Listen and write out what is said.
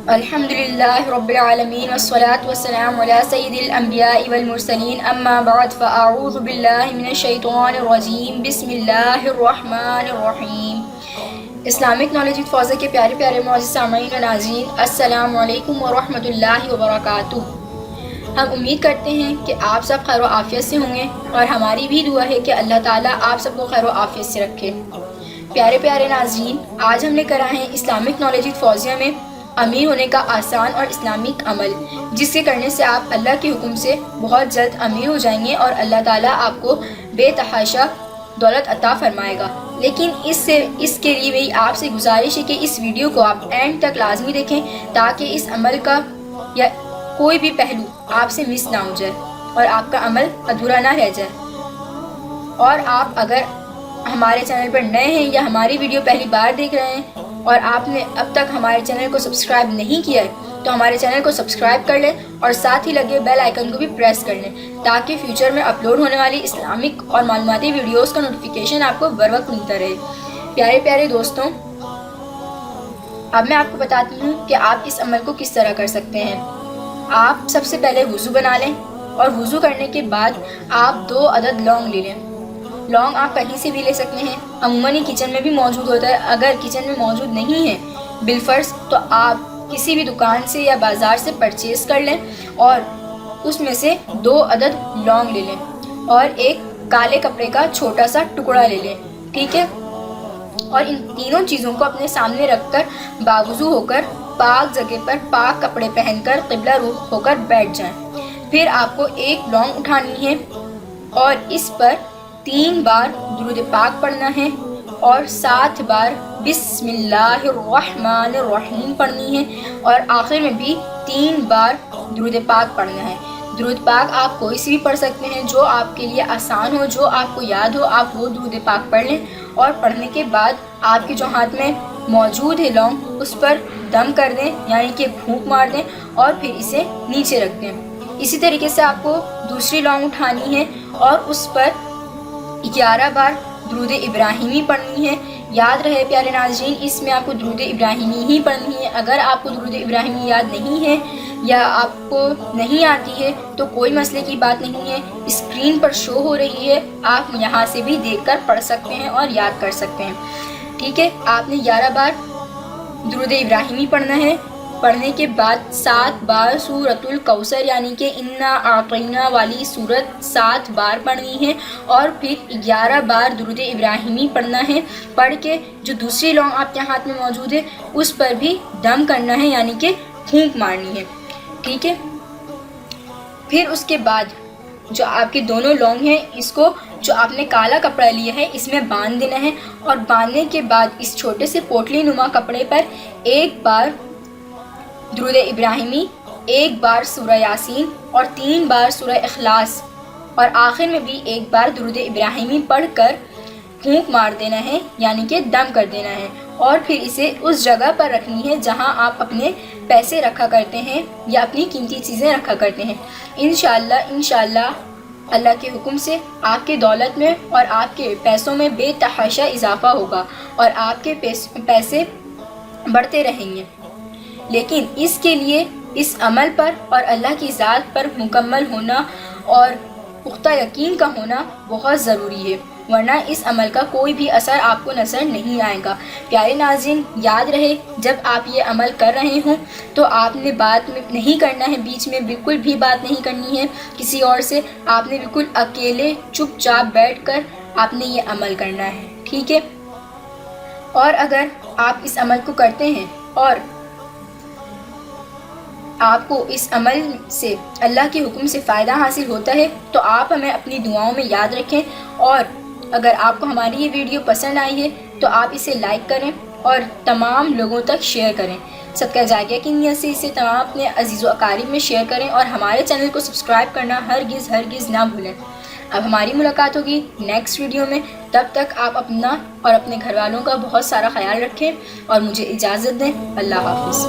الحمدللہ رب العالمین والصلاة والسلام علی سید الانبیاء والمرسلین اما بعد فاعوذ باللہ من الشیطان الرجیم بسم اللہ الرحمن الرحیم۔ اسلامک نالج وتھ فوزہ کے پیارے پیارے معزز سامعین و ناظرین، السلام علیکم ورحمۃ اللہ وبرکاتہ۔ ہم امید کرتے ہیں کہ آپ سب خیر و عافیت سے ہوں گے، اور ہماری بھی دعا ہے کہ اللہ تعالیٰ آپ سب کو خیر و عافیت سے رکھے۔ پیارے پیارے ناظرین، آج ہم لے کر آئے ہیں اسلامک نالج وتھ فوزیہ میں امیر ہونے کا آسان اور اسلامک عمل، جس کے کرنے سے آپ اللہ کے حکم سے بہت جلد امیر ہو جائیں گے اور اللہ تعالیٰ آپ کو بے تحاشا دولت عطا فرمائے گا۔ لیکن اس کے لیے میری آپ سے گزارش ہے کہ اس ویڈیو کو آپ اینڈ تک لازمی دیکھیں، تاکہ اس عمل کا یا کوئی بھی پہلو آپ سے مس نہ ہو جائے اور آپ کا عمل ادھورا نہ رہ جائے۔ اور آپ اگر ہمارے چینل پر نئے ہیں یا ہماری ویڈیو پہلی بار دیکھ رہے ہیں اور آپ نے اب تک ہمارے چینل کو سبسکرائب نہیں کیا ہے، تو ہمارے چینل کو سبسکرائب کر لیں اور ساتھ ہی لگے بیل آئیکن کو بھی پریس کر لیں، تاکہ فیوچر میں اپلوڈ ہونے والی اسلامک اور معلوماتی ویڈیوز کا نوٹیفیکیشن آپ کو بر وقت ملتا رہے۔ پیارے پیارے دوستوں، اب میں آپ کو بتاتی ہوں کہ آپ اس عمل کو کس طرح کر سکتے ہیں۔ آپ سب سے پہلے وضو بنا لیں، اور وضو کرنے کے بعد آپ 2 عدد لونگ لے لیں۔ لونگ آپ کہیں سے بھی لے سکتے ہیں، عموماً کچن میں بھی موجود ہوتا ہے۔ اگر کچن میں موجود نہیں ہے بالفرض، تو آپ کسی بھی دکان سے یا بازار سے پرچیز کر لیں اور اس میں سے 2 عدد لونگ لے لیں، اور ایک کالے کپڑے کا چھوٹا سا ٹکڑا لے لیں، ٹھیک ہے؟ اور ان تینوں چیزوں کو اپنے سامنے رکھ کر باوضو ہو کر پاک جگہ پر پاک کپڑے پہن کر قبلہ رخ ہو کر بیٹھ جائیں۔ پھر آپ کو ایک لونگ اٹھانی ہے اور اس پر 3 بار درود پاک پڑھنا ہے، اور 7 بار بسم اللہ الرحمن الرحیم پڑھنی ہے، اور آخر میں بھی 3 بار درود پاک پڑھنا ہے۔ درود پاک آپ کوئی سی بھی پڑھ سکتے ہیں، جو آپ کے لیے آسان ہو، جو آپ کو یاد ہو، آپ وہ درود پاک پڑھ لیں۔ اور پڑھنے کے بعد آپ کے جو ہاتھ میں موجود ہے لونگ، اس پر دم کر دیں، یعنی کہ پھونک مار دیں، اور پھر اسے نیچے رکھ دیں۔ اسی طریقے سے آپ کو دوسری لونگ اٹھانی ہے اور اس پر 11 بار درود ابراہیمی پڑھنی ہے۔ یاد رہے پیارے ناظرین، اس میں آپ کو درود ابراہیمی ہی پڑھنی ہے۔ اگر آپ کو درود ابراہیمی یاد نہیں ہے یا آپ کو نہیں آتی ہے تو کوئی مسئلے کی بات نہیں ہے، اسکرین پر شو ہو رہی ہے، آپ یہاں سے بھی دیکھ کر پڑھ سکتے ہیں اور یاد کر سکتے ہیں، ٹھیک ہے؟ آپ نے 11 بار درود ابراہیمی پڑھنا ہے۔ پڑھنے کے بعد 7 بار سورۃ الکوثر یعنی کہ انا اعطینا والی سورت 7 بار پڑھنی ہے، اور پھر 11 بار درود ابراہیمی پڑھنا ہے۔ پڑھ کے جو دوسری لونگ آپ کے ہاتھ میں موجود ہے اس پر بھی دم کرنا ہے، یعنی کہ پھونک مارنی ہے، ٹھیک ہے؟ پھر اس کے بعد جو آپ کے دونوں لونگ ہیں، اس کو جو آپ نے کالا کپڑا لیا ہے اس میں باندھ دینا ہے، اور باندھنے کے بعد اس چھوٹے سے پوٹلی نما کپڑے پر 1 بار درود ابراہیمی، 1 بار سورہ یاسین، اور 3 بار سورہ اخلاص، اور آخر میں بھی 1 بار درود ابراہیمی پڑھ کر پھونک مار دینا ہے، یعنی کہ دم کر دینا ہے، اور پھر اسے اس جگہ پر رکھنی ہے جہاں آپ اپنے پیسے رکھا کرتے ہیں یا اپنی قیمتی چیزیں رکھا کرتے ہیں۔ انشاءاللہ اللہ کے حکم سے آپ کے دولت میں اور آپ کے پیسوں میں بے تحاشا اضافہ ہوگا، اور آپ کے پیسے بڑھتے رہیں گے۔ لیکن اس کے لیے اس عمل پر اور اللہ کی ذات پر مکمل ہونا اور پختہ یقین کا ہونا بہت ضروری ہے، ورنہ اس عمل کا کوئی بھی اثر آپ کو نظر نہیں آئے گا۔ پیارے ناظرین، یاد رہے جب آپ یہ عمل کر رہے ہوں تو آپ نے بات نہیں کرنا ہے، بیچ میں بالکل بھی بات نہیں کرنی ہے کسی اور سے، آپ نے بالکل اکیلے چپ چاپ بیٹھ کر آپ نے یہ عمل کرنا ہے، ٹھیک ہے؟ اور اگر آپ اس عمل کو کرتے ہیں اور آپ کو اس عمل سے اللہ کے حکم سے فائدہ حاصل ہوتا ہے تو آپ ہمیں اپنی دعاؤں میں یاد رکھیں، اور اگر آپ کو ہماری یہ ویڈیو پسند آئی ہے تو آپ اسے لائک کریں اور تمام لوگوں تک شیئر کریں۔ صدقہ جاریہ کی نیت سے اسے تمام اپنے عزیز و اقارب میں شیئر کریں، اور ہمارے چینل کو سبسکرائب کرنا ہرگز نہ بھولیں۔ اب ہماری ملاقات ہوگی نیکسٹ ویڈیو میں، تب تک آپ اپنا اور اپنے گھر والوں کا بہت سارا خیال رکھیں اور مجھے اجازت دیں۔ اللہ حافظ۔